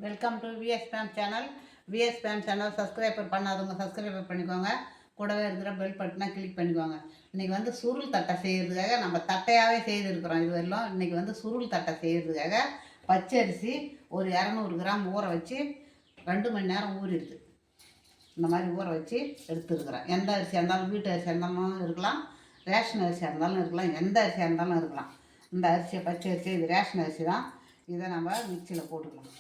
Welcome to VS fame channel. VS fame channel subscriber பண்ணாதவங்க subscriber பண்ணிக்கோங்க. கூடவே இருக்கிற பெல் பட்டனை கிளிக் பண்ணிக்கோங்க. இன்றைக்கி வந்து சுருள் தட்டை செய்கிறதுக்காக நம்ம தட்டையாகவே செய்திருக்கிறோம். இது வரலாம் இன்றைக்கி வந்து சுருள் தட்டை செய்கிறதுக்காக பச்சரிசி ஒரு 200 கிராம் ஊற வச்சு 2 மணி நேரம் ஊறிடுது. இந்த மாதிரி ஊற வச்சு எடுத்துருக்குறேன். எந்த அரிசியாக இருந்தாலும் வீட்டு அரிசியாக இருந்தாலும் இருக்கலாம், ரேஷன் அரிசியாக இருந்தாலும் இருக்கலாம், எந்த அரிசியாக இருந்தாலும் இருக்கலாம். இந்த அரிசியை பச்சை அரிசி, இது ரேஷன் அரிசி தான். இதை நம்ம மிக்சியில் போட்டுக்கலாம்.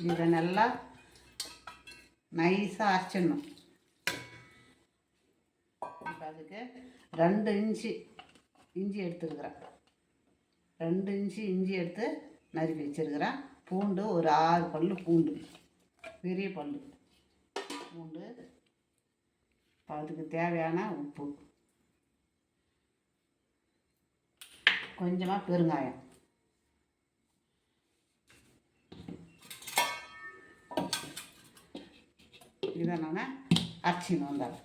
இதை நல்லா நைஸாக அரைச்சிடணும். இப்போ அதுக்கு 2 இன்ச்சு இஞ்சி எடுத்துருக்குறேன். 2 இன்ச்சு இஞ்சி எடுத்து நறுக்கி வச்சுருக்கிறேன். பூண்டு ஒரு 6 பல் பூண்டு, பெரிய பல் பூண்டு. அதுக்கு தேவையான உப்பு, கொஞ்சமாக பெருங்காயம். இதை நான் அரைச்சின்னு வந்தாங்க.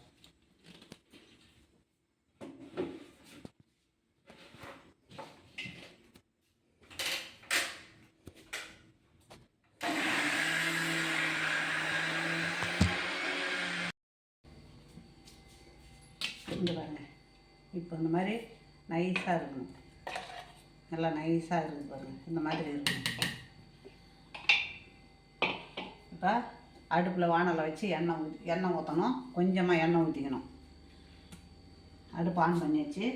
இந்த பாருங்க, இப்போ இந்த மாதிரி நைஸாக இருக்கணும். நல்லா நைஸாக இருக்குது பாருங்கள், இந்த மாதிரி இருக்கணும். இப்போ அடுப்பில் வானலை வச்சு எண்ணெய் ஊற்றணும். கொஞ்சமாக எண்ணெய் ஊற்றிக்கணும். அடுப்பு ஆன் பண்ணியாச்சு.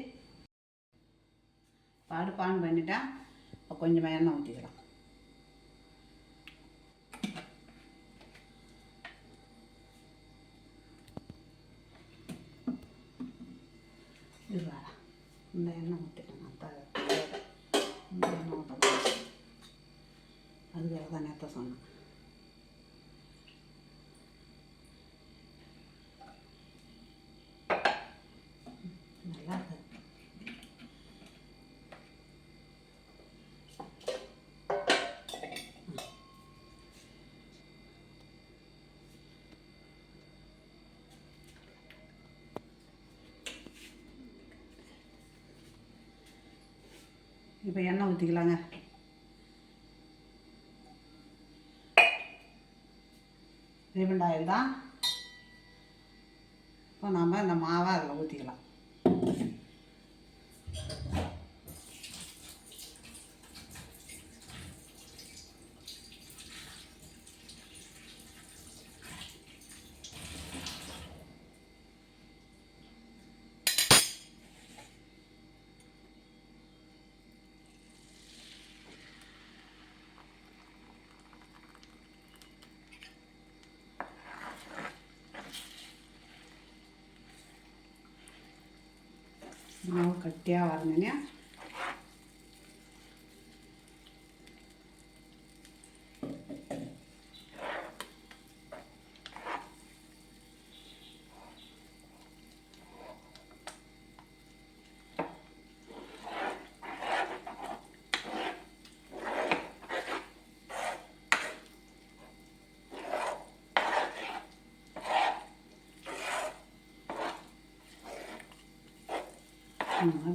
இப்போ அடுப்பு ஆன் பண்ணிட்டா இப்போ கொஞ்சமாக எண்ணெய் ஊற்றிக்கலாம். இதுவா இந்த எண்ணெய் ஊற்றிக்கலாம். இந்த எண்ணெய் ஊற்றலாம். அதுக்காக தான் நேற்று சொன்னேன். நல்லா இருக்கு. இப்போ எண்ணெய் ஊற்றிக்கலாங்க. ரீஃபைண்ட் ஆயில் தான். இப்போ நாம் இந்த மாவை அதில் ஊற்றிக்கலாம். மாவு கட்டியாக வரணுங்க.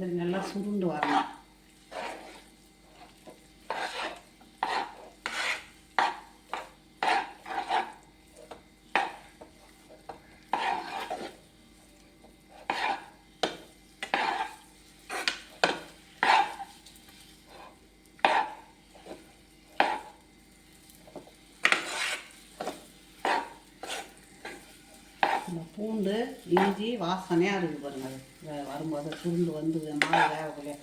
மாதிரி நல்லா சுருண்டு வரணும். இந்த பூண்டு இஞ்சி வாசனையாக இருக்குது பாருங்கள். வரும்போது சுருண்டு வந்து மாவு வேகக்குள்ளே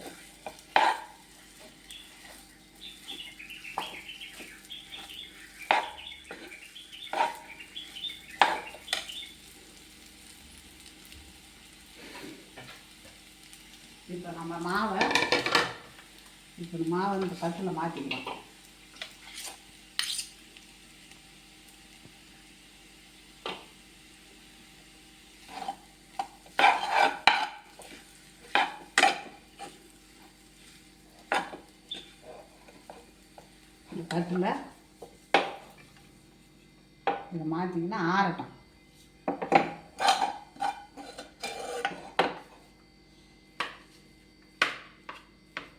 இப்போ நம்ம மாவை இந்த தட்டில் மாற்றிக்கலாம். தட்டில் இதை மாற்றிங்கன்னா ஆறட்டும்.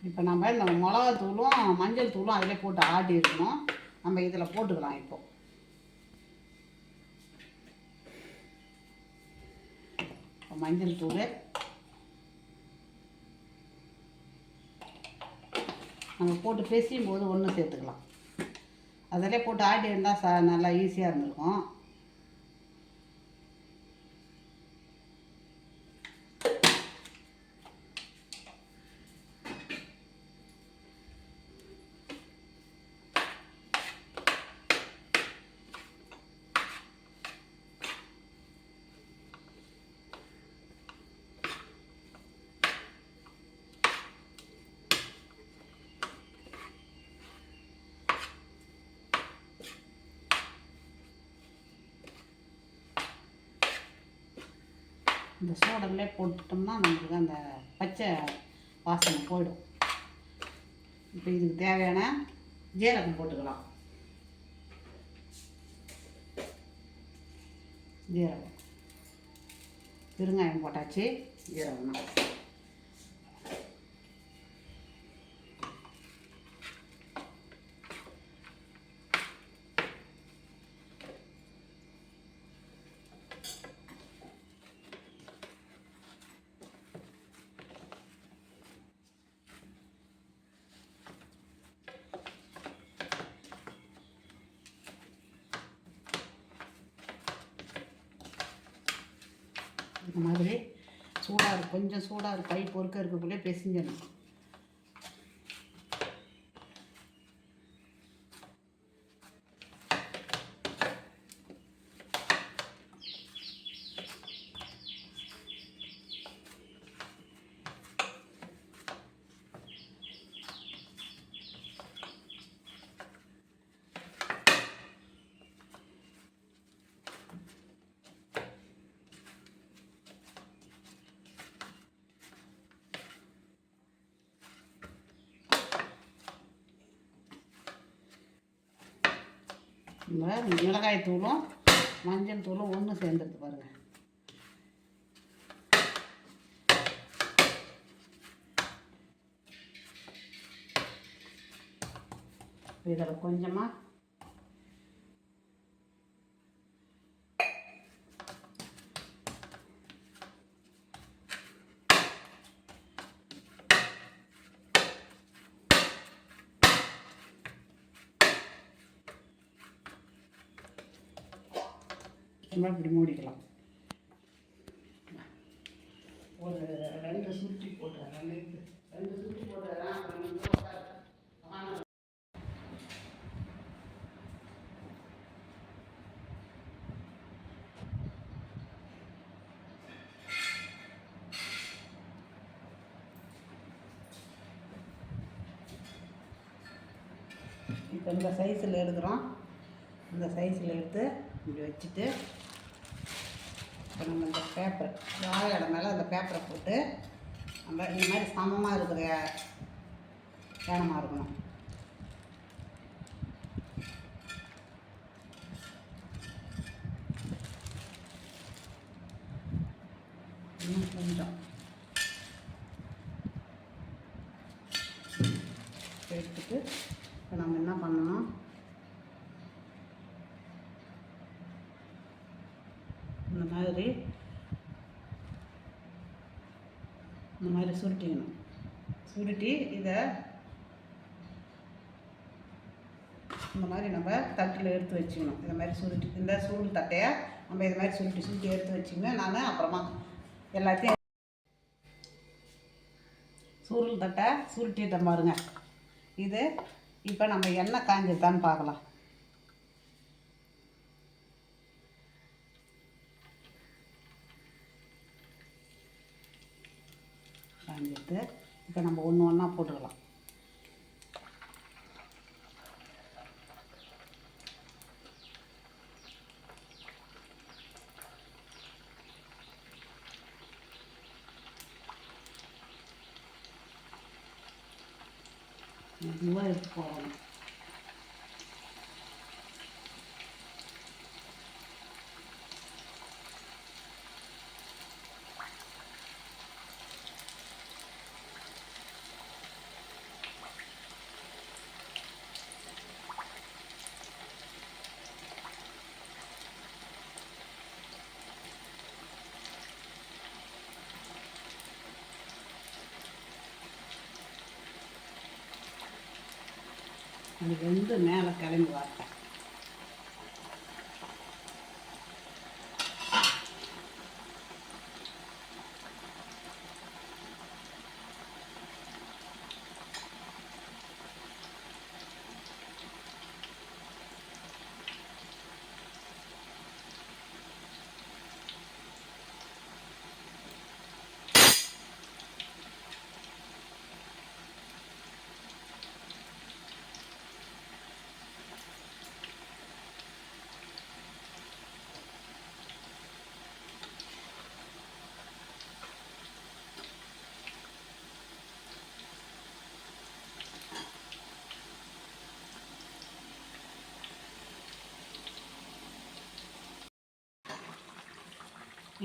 இப்போ நம்ம இந்த மிளகாத்தூளும் மஞ்சள் தூளும் அதிலே போட்டு ஆட்டி இருக்கணும். நம்ம இதில் போட்டுக்கலாம். இப்போ மஞ்சள் தூள் நம்ம போட்டு பேசியும் போது ஒன்று சேர்த்துக்கலாம். அதிலே போட்டு ஆட்டி இருந்தால் நல்லா ஈஸியாக இருந்திருக்கும். இந்த சோடல்லே போட்டுட்டோம்னா நம்மளுக்கு அந்த பச்சை வாசனை போயிடும். இப்போ இதுக்கு தேவையான ஜீரகம் போட்டுக்கலாம். ஜீரகம், பெருங்காயம் போட்டாச்சு. ஜீரகம் இந்த மாதிரி சூடாக இருக்கும். கொஞ்சம் சூடாக இருக்கும். கை பொறுக்க இருக்கக்குள்ளே பிசைஞ்சிடணும். இந்த மிளகாய் தூளும் மஞ்சள் தூளும் ஒன்று சேர்ந்துருக்கு பாருங்கள். இதில் கொஞ்சமாக இப்படி மூடிக்கலாம். ஒரு 2 சுருட்டி போட்டுறேன். 2 சுருட்டி போட்டுறேன். இப்போ இந்த சைஸில் எடுக்கிறோம். இந்த சைஸில் எடுத்து இப்படி வச்சுட்டு இப்போ நம்ம இந்த பேப்பர் வாழை மேலே அந்த பேப்பரை போட்டு நம்ம இந்த மாதிரி சமமாக இருக்கிற ஏனமாக இருக்கணும். இன்னும் கொஞ்சம் எடுத்துட்டு இப்போ நம்ம என்ன பண்ணணும், இந்த மாதிரி சுருட்டிக்கணும். சுருட்டி இதை இந்த மாதிரி நம்ம தட்டில் எடுத்து வச்சுக்கணும். இந்த மாதிரி சுருட்டி இந்த சூடு தட்டையை நம்ம இது மாதிரி சுருட்டி எடுத்து வச்சுக்கணும். நான் அப்புறமா எல்லாத்தையும் சூரல் தட்டை சுருட்டிட்ட பாருங்க. இது இப்போ நம்ம எண்ணெய் காஞ்சிருக்கான்னு பார்க்கலாம். காஞ்சிட்டு இப்போ நம்ம ஒன்று ஒன்றா போட்டுக்கலாம். மெதுவாக எடுத்து போடணும். அது வெந்து மேலே கிளம்பி வரட்டும்.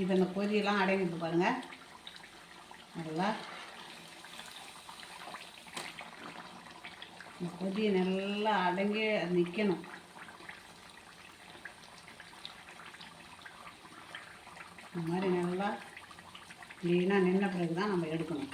இப்போ இந்த கொதியெல்லாம் அடங்கிட்டு பாருங்கள். நல்லா இந்த கொதியை நல்லா அடங்கி நிற்கணும். இந்த மாதிரி நல்லா க்ளீனாக நின்ன பிறகு தான் நம்ம எடுக்கணும்.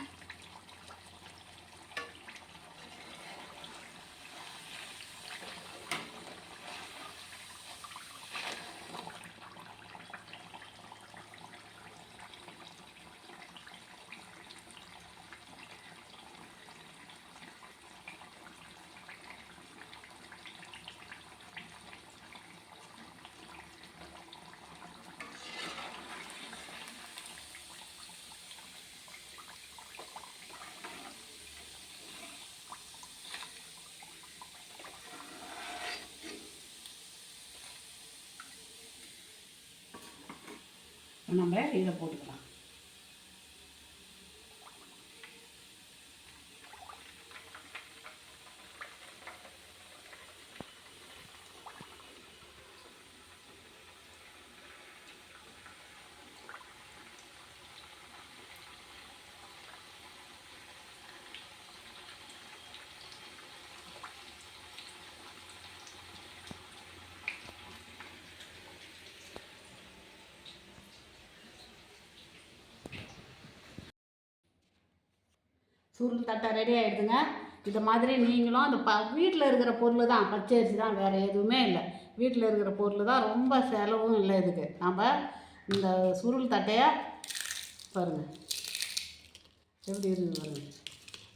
நம்ம இதை போட்டுக்கலாம். சுருள் தட்டை ரெடி ஆகிடுதுங்க. இது மாதிரி நீங்களும் அந்த வீட்டில் இருக்கிற பொருள் தான், பச்சரிசி தான், வேறு எதுவுமே இல்லை. வீட்டில் இருக்கிற பொருள் தான், ரொம்ப செலவும் இல்லை இதுக்கு. நம்ம இந்த சுருள் தட்டையை பாருங்கள் எப்படி இருக்குது பாருங்கள்.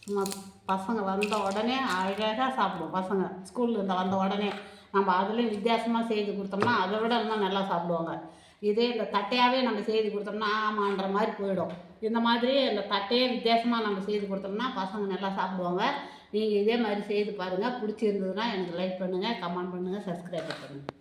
சும்மா பசங்க வந்த உடனே அழகாக சாப்பிடுவோம். பசங்க ஸ்கூல்லேருந்து வந்த உடனே நம்ம அதுலேயும் வித்தியாசமாக செய்து கொடுத்தோம்னா அதை விட இன்னும் நல்லா சாப்பிடுவாங்க. இதே இந்த தட்டையாகவே நம்ம செய்து கொடுத்தோம்னா ஆமான்ற மாதிரி போயிடும். இந்த மாதிரி இந்த தட்டையே வித்தியாசமாக நம்ம செய்து கொடுத்தோம்னா பசங்க நல்லா சாப்பிடுவாங்க. நீங்கள் இதே மாதிரி செய்து பாருங்கள். பிடிச்சிருந்ததுன்னா எனக்கு லைக் பண்ணுங்கள், கமெண்ட் பண்ணுங்கள், சப்ஸ்கிரைப் பண்ணுங்கள்.